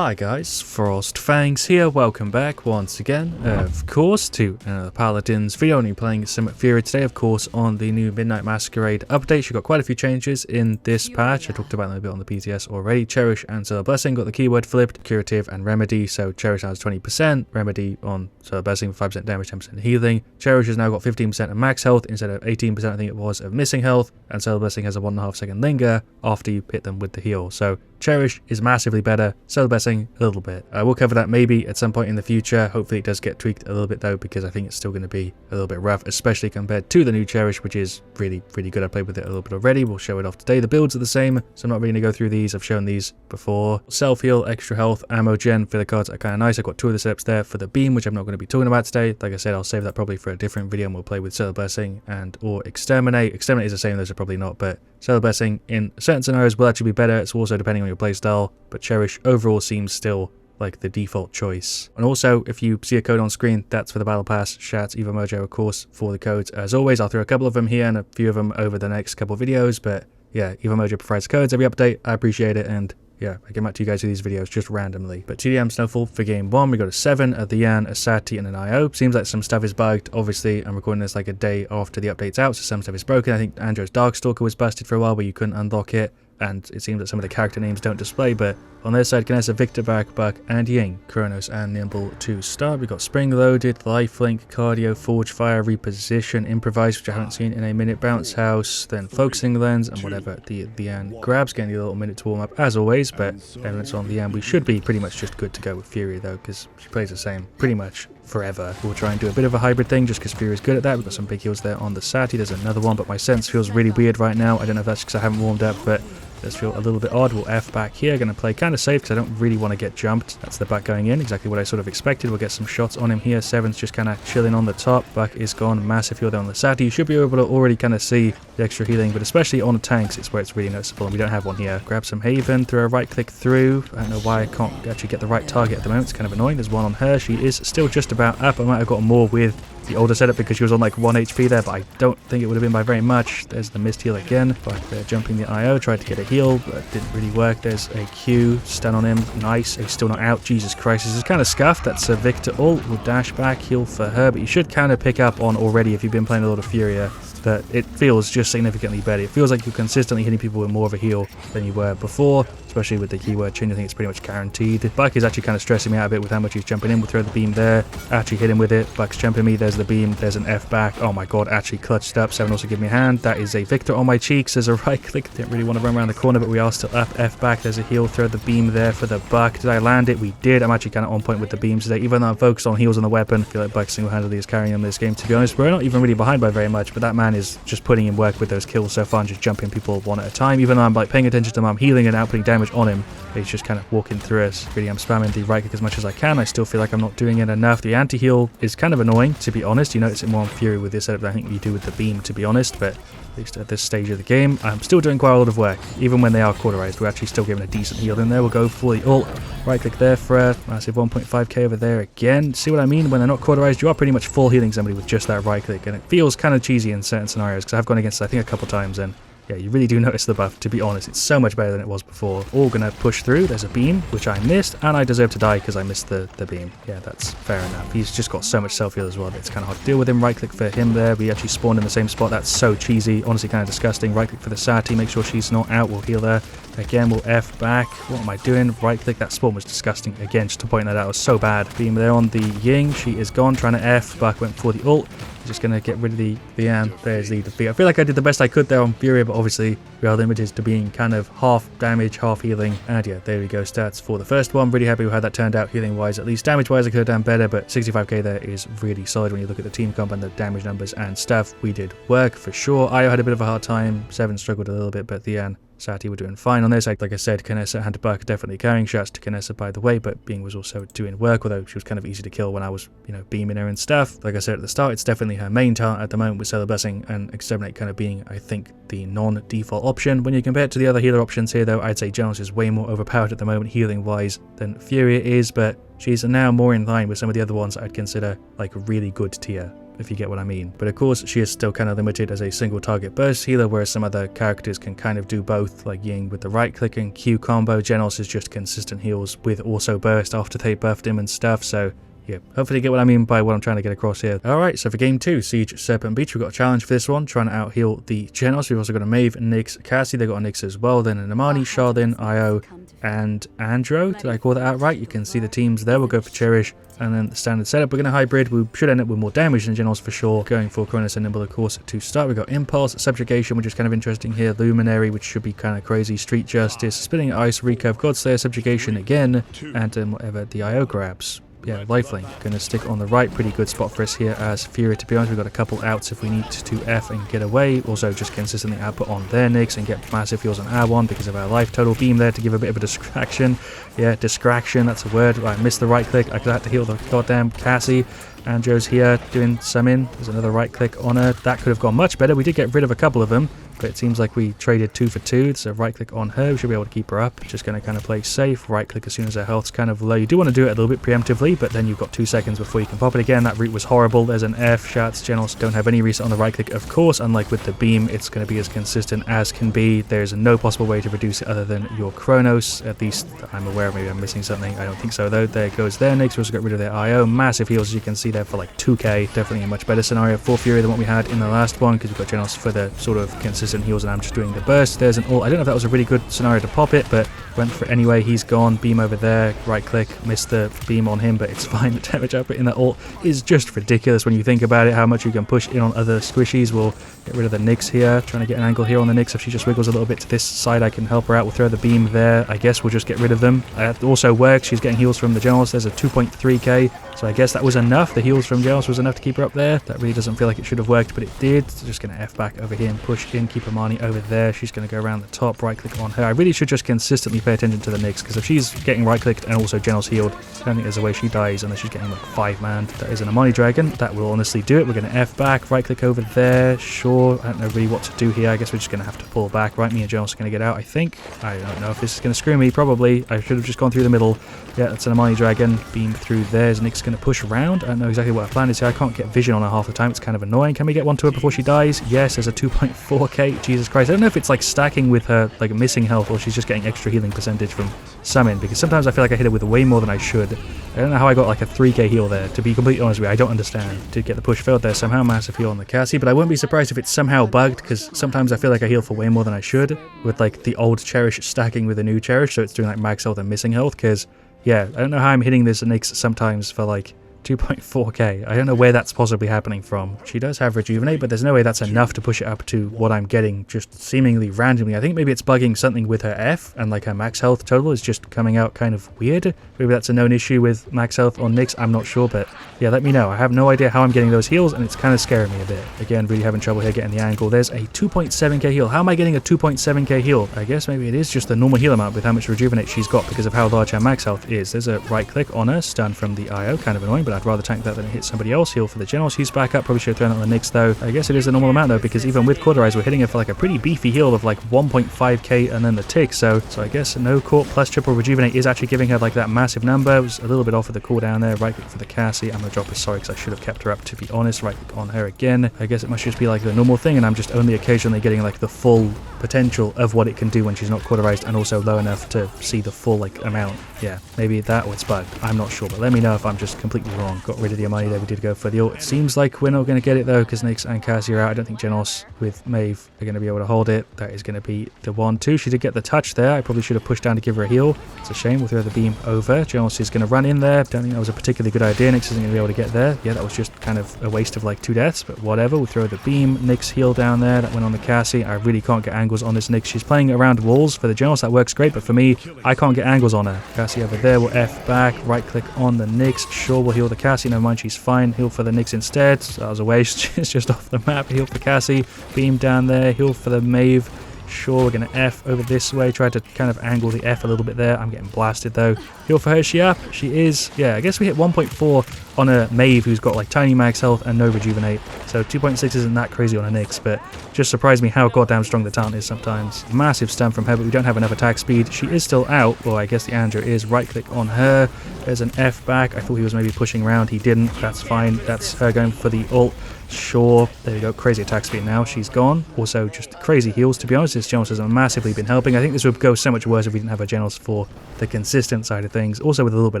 Hi guys, FrostFangs here, welcome back once again, of course, to another Paladins video. Only playing Serpent Furia today, of course, on the new Midnight Masquerade update. You've got quite a few changes in this patch. I talked about them a bit on the PTS already. Cherish and Solar Blessing got the keyword flipped, Curative and Remedy, so Cherish has 20%, Remedy on Solar Blessing for 5% damage, 10% healing. Cherish has now got 15% of max health instead of 18%, I think it was, of missing health, and Solar Blessing has a 1.5 second linger after you hit them with the heal. So Cherish is massively better, Solar Blessing a little bit. I will cover that maybe at some point in the future. Hopefully it does get tweaked a little bit though, because I think it's still going to be a little bit rough, especially compared to the new Cherish, which is really good. I played with it a little bit already. We'll show it off today. The builds are the same, so I'm not really going to go through these. I've shown these before. Self-heal, extra health, ammo gen for the cards are kind of nice. I've got two of the setups there for the beam, which I'm not going to be talking about today. Like I said, I'll save that probably for a different video, and we'll play with Solar Blessing and or Exterminate. Exterminate is the same, those are probably not, but Solar Blessing in certain scenarios will actually be better. It's also depending on your playstyle, but Cherish overall seems still like the default choice. And also, if you see a code on screen, that's for the battle pass. Shout Evo Mojo, of course, for the codes. As always, I'll throw a couple of them here and a few of them over the next couple of videos, but yeah, Evo Mojo provides codes every update. I appreciate it, and yeah, I get back to you guys with these videos just randomly. But TDM Snowfall for game 1, we got a 7, a Dian, a Sati, and an IO. Seems like some stuff is bugged. Obviously, I'm recording this like a day after the update's out, so some stuff is broken. I think Andro's Darkstalker was busted for a while, where you couldn't unlock it, and it seems that some of the character names don't display, but on their side, Ganessa, Victor, Back, Buck, and Ying, Kronos, and Nimble to start. We've got Spring Loaded, Lifelink, Cardio, Forge Fire, Reposition, Improvise, which I haven't seen in a minute, Bounce House, then Focusing Lens, and whatever the end grabs. Getting a little minute to warm up as always, but then it's on the end. We should be pretty much just good to go with Fury though, because she plays the same pretty much forever. We'll try and do a bit of a hybrid thing just because Fury is good at that. We've got some big heals there on the Sati. There's another one, but my sense feels really weird right now. I don't know if that's because I haven't warmed up, but does feel a little bit odd. We'll F back here. Going to play kind of safe because I don't really want to get jumped. That's the Buck going in. Exactly what I sort of expected. We'll get some shots on him here. Seven's just kind of chilling on the top. Buck is gone. Massive heal down on the Sati. You should be able to already kind of see the extra healing, but especially on the tanks, it's where it's really noticeable, and we don't have one here. Grab some Haven. Throw a right click through. I don't know why I can't actually get the right target at the moment. It's kind of annoying. There's one on her. She is still just about up. I might have got more with the older setup because she was on like 1 HP there, but I don't think it would have been by very much. There's the missed heal again, but they're jumping the IO, tried to get a heal, but didn't really work. There's a Q, stun on him, nice. He's still not out. Jesus Christ, this is kind of scuffed. That's a Victor ult. We'll dash back, heal for her, but you should kind of pick up on already if you've been playing a lot of Furia that it feels just significantly better. It feels like you're consistently hitting people with more of a heal than you were before, especially with the keyword change. I think it's pretty much guaranteed. Buck is actually kind of stressing me out a bit with how much he's jumping in. We'll throw the beam there, actually hit him with it. Buck's jumping me, there's the beam, there's an F back. Oh my god, actually clutched up. Seven also give me a hand. That is a Victor on my cheeks. There's a right click. Didn't really want to run around the corner, but we are still up. F back, there's a heal. Throw the beam there for the Buck. Did I land it? We did. I'm actually kind of on point with the beams today, even though I'm focused on heals on the weapon. I feel like Buck single-handedly is carrying him this game, to be honest. We're not even really behind by very much, but that man is just putting in work with those kills so far and just jumping people one at a time. Even though I'm like paying attention to him, I'm healing and outputting damage on him. He's just kind of walking through us. Really, I'm spamming the right click as much as I can. I still feel like I'm not doing it enough. The anti-heal is kind of annoying, to be honest. You notice it more on Fury with this setup than I think you do with the beam, to be honest, but at least at this stage of the game, I'm still doing quite a lot of work. Even when they are cauterized, we're actually still giving a decent heal in there. We'll go for the ult. Right click there for a massive 1.5k over there again. See what I mean? When they're not cauterized, you are pretty much full healing somebody with just that right click, and it feels kind of cheesy in certain scenarios because I've gone against it, I think, a couple times, and yeah, you really do notice the buff, to be honest. It's so much better than it was before. All gonna push through. There's a beam, which I missed, and I deserve to die because I missed the beam. Yeah, that's fair enough. He's just got so much self-heal as well that it's kind of hard to deal with him. Right click for him there. We actually spawned in the same spot. That's so cheesy. Honestly, kind of disgusting. Right click for the Sati. Make sure she's not out. We'll heal her. Again, we'll F back. What am I doing? Right click. That spawn was disgusting. Again, just to point that out, it was so bad. Beam there on the Ying. She is gone. Trying to F. Buck went for the ult. Just going to get rid of the Dian. There's the defeat. I feel like I did the best I could there on Furia, but obviously we are limited to being kind of half damage, half healing. And yeah, there we go. Stats for the first one. Really happy with how that turned out healing wise. At least damage wise I could have done better, but 65k there is really solid when you look at the team comp and the damage numbers and stuff. We did work for sure. Io had a bit of a hard time. Seven struggled a little bit, but Dian, Sati were doing fine on this. Like I said, Ganessa and Buck definitely carrying. Shouts to Ganessa, by the way, but Bing was also doing work, although she was kind of easy to kill when I was, you know, beaming her and stuff. Like I said at the start, it's definitely her main talent at the moment, with Solar Blessing and Exterminate kind of being, I think, the non-default option. When you compare it to the other healer options here, though, I'd say Jonas is way more overpowered at the moment, healing-wise, than Furia is, but she's now more in line with some of the other ones I'd consider like really good tier. if you get what I mean. But of course, she is still kind of limited as a single target burst healer, whereas some other characters can kind of do both, like Ying with the right click and Q combo. Genos is just consistent heals with also burst after they buffed him and stuff, so yeah, hopefully you get what I mean by what I'm trying to get across here. Alright, so for game 2, Siege Serpent Beach, we've got a challenge for this one, trying to out-heal the Genos. We've also got a Maeve, Nyx, Cassie, they've got a Nyx as well, then an Imani, Shardin, Io, and Andro. Did I call that out right? You can see the teams there. We'll go for Cherish, and then the standard setup. We're going to hybrid. We should end up with more damage than Genos for sure. Going for Cronus and Nimble, of course, to start. We've got Impulse, Subjugation, which is kind of interesting here. Luminary, which should be kind of crazy. Street Justice, Spinning Ice, Recurve, Godslayer, Subjugation again, and whatever the IO grabs. Yeah, Lifelink, going to stick on the right. Pretty good spot for us here as Furia, to be honest. We've got a couple outs if we need to F and get away. Also just consistently output on their Nyx and get massive heals on our one because of our life total. Beam there to give a bit of a distraction. Yeah, distraction, that's a word. I missed the right click. I could have to heal the goddamn Cassie. Andro's here doing some in. There's another right click on her. That could have gone much better. We did get rid of a couple of them, but it seems like we traded 2 for 2. So right click on her. We should be able to keep her up. Just going to kind of play safe. Right click as soon as her health's kind of low. You do want to do it a little bit preemptively, but then you've got 2 seconds before you can pop it again. That route was horrible. There's an F. Shots. Genos don't have any reset on the right click, of course. Unlike with the beam, it's going to be as consistent as can be. There's no possible way to reduce it other than your Chronos. At least I'm aware of. Maybe I'm missing something. I don't think so though. There goes their Nyx. We also got rid of their IO. Massive heals as you can see there for like 2k. Definitely a much better scenario for Fury than what we had in the last one, because we've got Genos for the sort of consistent heals and I'm just doing the burst. There's an ult. I don't know if that was a really good scenario to pop it, but went for it anyway. He's gone. Beam over there. Right click. Missed the beam on him, but it's fine. The damage output in that ult is just ridiculous when you think about it, how much you can push in on other squishies. We'll get rid of the Nyx here. Trying to get an angle here on the Nyx. If she just wiggles a little bit to this side, I can help her out. We'll throw the beam there. I guess we'll just get rid of them. That also works. She's getting heals from the Genos. There's a 2.3k. So I guess that was enough. The heals from Genos was enough to keep her up there. That really doesn't feel like it should have worked, but it did. So just going to F back over here and push in. Keep Imani over there. She's going to go around the top. Right click on her. I really should just consistently pay attention to the Nyx, because if she's getting right clicked and also Genos healed, I don't think there's a way she dies unless she's getting like 5-man. That is an Imani Dragon. That will honestly do it. We're going to F back. Right click over there. Sure. I don't know really what to do here. I guess we're just going to have to pull back. Right, me and Genos are going to get out, I think. I don't know if this is going to screw me. Probably. I should have just gone through the middle. Yeah, that's an Imani Dragon. Beam through there. Nyx going to push around. I don't know exactly what her plan is here. I can't get vision on her half the time. It's kind of annoying. Can we get one to her before she dies? Yes, there's a 2.4k. Jesus Christ. I don't know if it's like stacking with her like missing health, or she's just getting extra healing percentage from summon, because sometimes I feel like I hit her with way more than I should. I don't know how I got like a 3k heal there, to be completely honest with you. I don't understand. Did get the push failed there somehow. Massive heal on the Cassie, but I wouldn't be surprised if it's somehow bugged, because sometimes I feel like I heal for way more than I should with like the old Cherish stacking with the new Cherish, so it's doing like max health and missing health, because yeah, I don't know how I'm hitting this Nyx sometimes for like 2.4k. I don't know where that's possibly happening from. She does have Rejuvenate, but there's no way that's enough to push it up to what I'm getting just seemingly randomly. I think maybe it's bugging something with her F, and like her max health total is just coming out kind of weird. Maybe that's a known issue with max health on Nyx, I'm not sure, but yeah, let me know. I have no idea how I'm getting those heals, and it's kind of scaring me a bit. Again, really having trouble here getting the angle. There's a 2.7k heal. How am I getting a 2.7k heal? I guess maybe it is just the normal heal amount with how much Rejuvenate she's got because of how large her max health is. There's a right click on her, stun from the IO, kind of annoying, but I'd rather tank that than hit somebody else. Heal for the Genos. He's back up. Probably should have thrown that on the Nyx though. I guess it is a normal amount though, because even with Cauterize, we're hitting her for like a pretty beefy heal of like 1.5k and then the tick. So I guess no Caught plus triple Rejuvenate is actually giving her like that massive number. It was a little bit off of the cooldown there. Right click for the Cassie. I'm gonna drop her, sorry, because I should have kept her up, to be honest. Right click on her again. I guess it must just be like the normal thing, and I'm just only occasionally getting like the full potential of what it can do when she's not Cauterized and also low enough to see the full like amount. Yeah, maybe that or it's bugged. I'm not sure, but let me know if I'm just completely wrong. Got rid of the Imani there. We did go for the ult. It seems like we're not going to get it though, because Nyx and Cassie are out. I don't think Genos with Maeve are going to be able to hold it. That is going to be the 1-2. She did get the touch there. I probably should have pushed down to give her a heal. It's a shame. We'll throw the beam over. Genos is going to run in there. Don't think that was a particularly good idea. Nyx isn't going to be able to get there. Yeah, that was just kind of a waste of like 2 deaths, but whatever. We'll throw the beam. Nyx heal down there. That went on the Cassie. I really can't get angles on this Nyx. She's playing around walls for the Genos. That works great, but for me, I can't get angles on her. Cassie over there. We'll F back. Right click on the Nyx. Sure, we'll heal the Cassie. Never mind, she's fine. Heal for the Nyx instead. So that was a waste. It's just off the map. Heal for Cassie. Beam down there. Heal for the Maeve. Sure, we're going to F over this way. Try to kind of angle the F a little bit there. I'm getting blasted though. Heal for her. Is she up? She is. Yeah, I guess we hit 1.4 on a Maeve who's got like tiny max health and no Rejuvenate. So 2.6 isn't that crazy on a Nyx, but just surprised me how goddamn strong the talent is sometimes. Massive stun from her, but we don't have enough attack speed. She is still out, or I guess the Andrew is. Right click on her. There's an F back. I thought he was maybe pushing around. He didn't. That's fine. That's her going for the ult. Sure. There we go. Crazy attack speed now. She's gone. Also, just crazy heals. To be honest, this Genos has massively been helping. I think this would go so much worse if we didn't have a Genos for the consistent side of things. Also with a little bit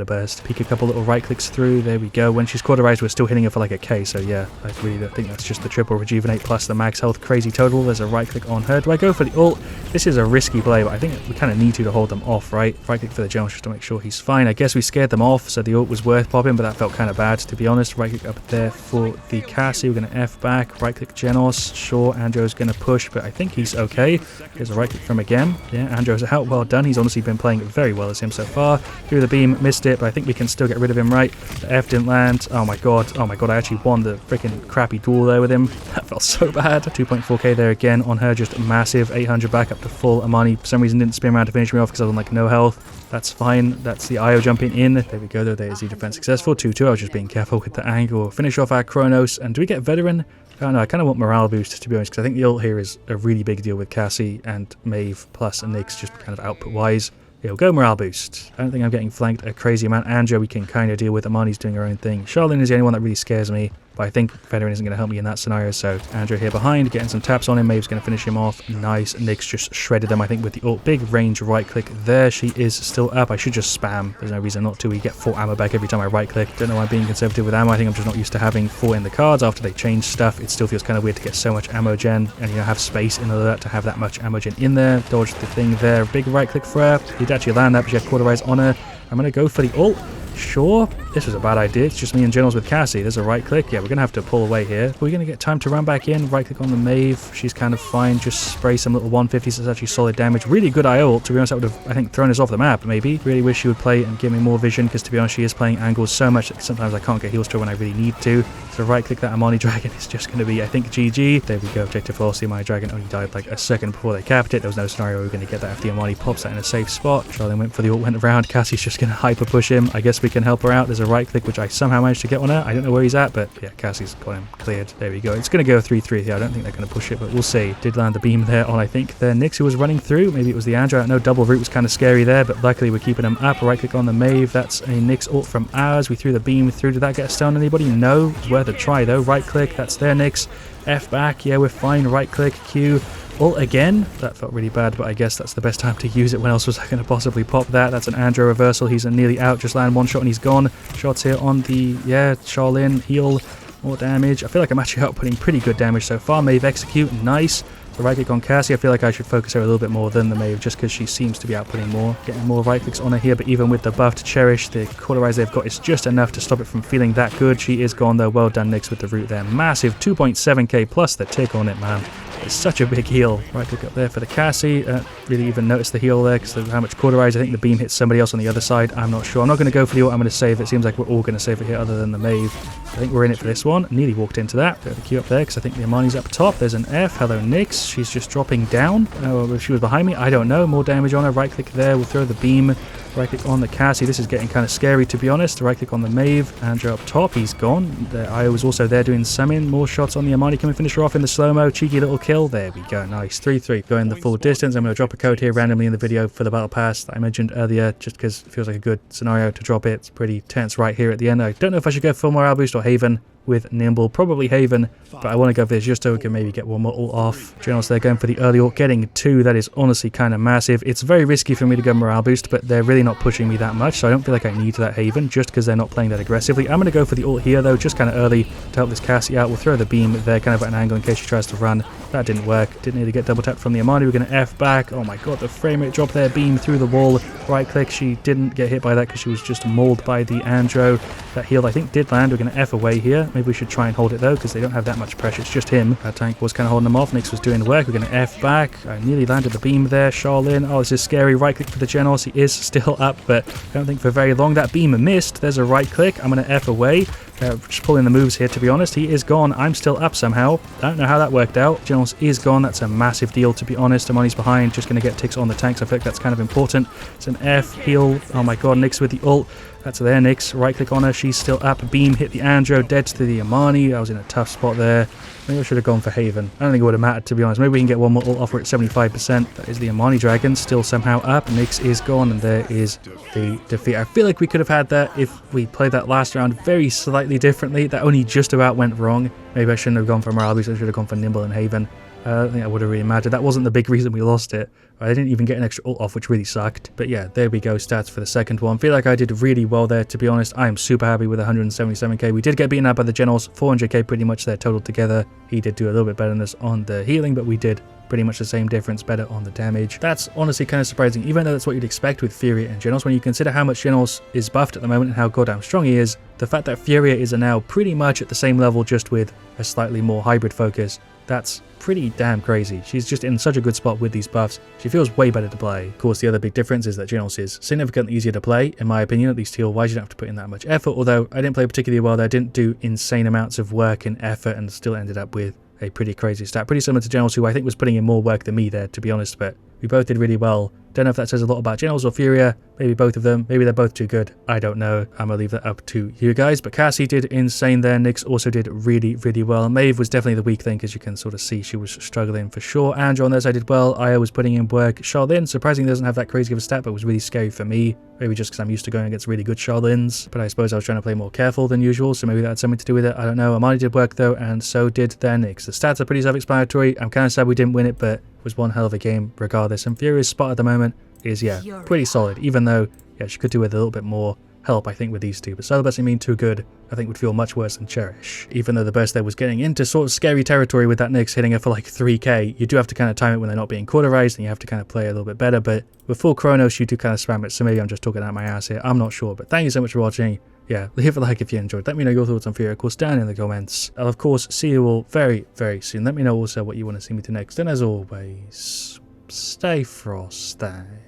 of burst. Peek a couple little right clicks through. There we go. When she's cauterized, we're still hitting her for like a K. So yeah, I really don't think that's just the triple rejuvenate plus the max health crazy total. There's a right click on her. Do I go for the ult? This is a risky play, but I think we kind of need to hold them off, right? Right click for the Genos just to make sure he's fine. I guess we scared them off, so the ult was worth popping, but that felt kind of bad, to be honest. Right click up there for the Cassie. We're going to F back. Right click Genos. Sure, Andrew's going to push, but I think he's okay. Here's a right click from again. Yeah, Andrew's out. Well done. He's honestly been playing very well as him so far. Through the beam, missed it, but I think we can still get rid of him, right? The F didn't land. Oh my god. Oh my god, I actually won the freaking crappy duel there with him. That felt so bad. 2.4k there again on her, just massive. 800 back up to full. Amani for some reason didn't spin around to finish me off because I was on like no health. That's fine. That's the IO jumping in. There we go though. There is the defense successful. 2-2. I was just being careful with the angle. Finish off our Chronos. And do we get veteran? Oh no, I kind of want morale boost, to be honest, because I think the ult here is a really big deal with Cassie and Maeve plus Nyx, just kind of output wise. Yeah, we'll go morale boost. I don't think I'm getting flanked a crazy amount. Andrea we can kind of deal with. Amani's doing her own thing. Charlene is the only one that really scares me, but I think veteran isn't going to help me in that scenario. So Andrea here behind, getting some taps on him. Maeve's going to finish him off. Nice. Nyx just shredded them, I think, with the ult. Big range right click there. She is still up. I should just spam. There's no reason not to. We get 4 ammo back every time I right click. Don't know why I'm being conservative with ammo. I think I'm just not used to having 4 in the cards. After they changed stuff, it still feels kind of weird to get so much ammo gen and, you know, have space in order to have that much ammo gen in there. Dodged the thing there. Big right click for her. He'd actually land that, but she had cauterize on her. I'm going to go for the ult. Sure, this was a bad idea. It's just me and Genos with Cassie. There's a right click. Yeah, we're going to have to pull away here. We're going to get time to run back in. Right click on the Maeve. She's kind of fine. Just spray some little 150s. That's actually solid damage. Really good IO ult. To be honest, that would have, I think, thrown us off the map, maybe. Really wish she would play and give me more vision, because to be honest, she is playing angles so much that sometimes I can't get heals to her when I really need to. So right click that Amani Dragon is just going to be, I think, GG. There we go. Objective velocity. My Dragon only died like a second before they capped it. There was no scenario where we were going to get that if the Amani pops that in a safe spot. Charlene went for the ult, went around. Cassie's just going to hyper push him. I guess we can help her out. There's a right click, which I somehow managed to get on her. I don't know where he's at, but yeah, Cassie's got him cleared. There we go. It's going to go 3-3 here. I don't think they're going to push it, but we'll see. Did land the beam there on, I think, the Nyx who was running through. Maybe it was the Andrew. I don't know. Double root was kind of scary there, but luckily we're keeping him up. Right click on the Maeve. That's a Nyx ult from ours. We threw the beam through. Did that get stun anybody? No. It's worth a try though. Right click. That's their Nyx. F back. Yeah, we're fine. Right click. Q. Ult again. That felt really bad, but I guess that's the best time to use it. When else was I going to possibly pop that? That's an Andrew reversal. He's nearly out. Just land one shot and he's gone. Shots here on the, yeah, Charlene. Heal. More damage. I feel like I'm actually outputting pretty good damage so far. Maeve execute. Nice. The right click on Cassie. I feel like I should focus her a little bit more than the Maeve, just because she seems to be outputting more. Getting more right clicks on her here, but even with the buff to Cherish, the cauterize they've got is just enough to stop it from feeling that good. She is gone though. Well done, Nyx, with the root there. Massive 2.7k plus the tick on it, man. It's such a big heal. Right click up there for the Cassie. Really even noticed the heal there because of how much cauterize. I think the beam hits somebody else on the other side. I'm not sure. I'm not going to go for the ult. I'm going to save it. Seems like we're all going to save it here other than the Maeve. I think we're in it for this one. Nearly walked into that. Got the Q up there because I think the Amani's up top. There's an F. Hello, Nyx. She's just dropping down. Oh, if she was behind me, I don't know. More damage on her. Right click there. We'll throw the beam. Right click on the Cassie. This is getting kind of scary, to be honest. Right click on the Maeve. Andrew up top. He's gone. The IO was also there doing summon. More shots on the Amani. Can we finish her off in the slow-mo? Cheeky little kill. There we go. Nice. 3-3. Going the full distance. I'm going to drop a code here randomly in the video for the battle pass that I mentioned earlier, just because it feels like a good scenario to drop it. It's pretty tense right here at the end. I don't know if I should go full morale boost or Haven with Nimble. Probably Haven, but I want to go for this just so we can maybe get one more ult off. Genos, they're going for the early ult, getting 2. That is honestly kind of massive. It's very risky for me to go morale boost, but they're really not pushing me that much, so I don't feel like I need that Haven just because they're not playing that aggressively. I'm going to go for the ult here though, just kind of early to help this Cassie out. We'll throw the beam there kind of at an angle in case she tries to run. That didn't work. Didn't need to get double tapped from the Amani. We're going to F back. Oh my god, the frame rate drop there. Beam through the wall. Right click. She didn't get hit by that because she was just mauled by the Andro. That heal I think did land. We're going to F away here. Maybe we should try and hold it though because they don't have that much pressure. It's just him. Our tank was kind of holding them off. Nyx was doing the work. We're going to F back. I nearly landed the beam there. Charlene. Oh, this is scary. Right click for the Genos. He is still up, but I don't think for very long. That beam missed. There's a right click. I'm going to F away. Just pulling the moves here, to be honest. He is gone. I'm still up somehow. I don't know how that worked out. Generals is gone. That's a massive deal, to be honest. Amani's behind. Just going to get ticks on the tanks. I feel like that's kind of important. It's an F, heal. Oh my god, Nyx with the ult. That's there, Nyx. Right click on her. She's still up. Beam hit the Andro. Dead to the Amani. I was in a tough spot there. Maybe I should have gone for Haven. I don't think it would have mattered, to be honest. Maybe we can get one more ult off. We're at 75%. That is the Amani Dragon. Still somehow up. Nyx is gone. And there is the defeat. I feel like we could have had that if we played that last round very slightly differently. That only just about went wrong. Maybe I shouldn't have gone for Morales. I should have gone for Nimble and Haven. I don't think I would have really mattered. That wasn't the big reason we lost it. I didn't even get an extra ult off, which really sucked. But yeah, there we go. Stats for the second one. Feel like I did really well there, to be honest. I am super happy with 177k. We did get beaten up by the generals. 400k pretty much there total together. He did do a little bit better than us on the healing, but we did pretty much the same difference, better on the damage. That's honestly kind of surprising, even though that's what you'd expect with Furia and Generals. When you consider how much Generals is buffed at the moment and how goddamn strong he is, the fact that Furia is now pretty much at the same level, just with a slightly more hybrid focus, that's pretty damn crazy. She's just in such a good spot with these buffs. She feels way better to play. Of course, the other big difference is that Generals is significantly easier to play, in my opinion, at least heal-wise. You don't have to put in that much effort, although I didn't play particularly well there. I didn't do insane amounts of work and effort and still ended up with a pretty crazy stat. Pretty similar to Generals, who I think was putting in more work than me there, to be honest, but we both did really well. Don't know if that says a lot about Generals or Furia. Maybe both of them. Maybe they're both too good. I don't know. I'm going to leave that up to you guys. But Cassie did insane there. Nyx also did really, really well. Maeve was definitely the weak thing, as you can sort of see. She was struggling for sure. Andrew on their side did well. Io was putting in work. Charlene, surprisingly, doesn't have that crazy of a stat, but was really scary for me. Maybe just because I'm used to going against really good Charlens. But I suppose I was trying to play more careful than usual, so maybe that had something to do with it. I don't know. Amani did work, though, and so did their Nyx. The stats are pretty self-explanatory. I'm kind of sad we didn't win it, but it was one hell of a game regardless. And Furia's spot at the moment is, yeah, pretty solid, even though, yeah, she could do with a little bit more help, I think, with these two. But Solar doesn't mean too good, I think would feel much worse than Cherish. Even though the burst there was getting into sort of scary territory with that Nyx hitting her for like 3k, you do have to kind of time it when they're not being cauterized, and you have to kind of play a little bit better. But with full Chronos, you do kind of spam it, so maybe I'm just talking out my ass here. I'm not sure, but thank you so much for watching. Yeah, leave a like if you enjoyed. Let me know your thoughts on Furia, of course, down in the comments. I'll, of course, see you all very, very soon. Let me know also what you want to see me do next. And as always, stay FrostFangs.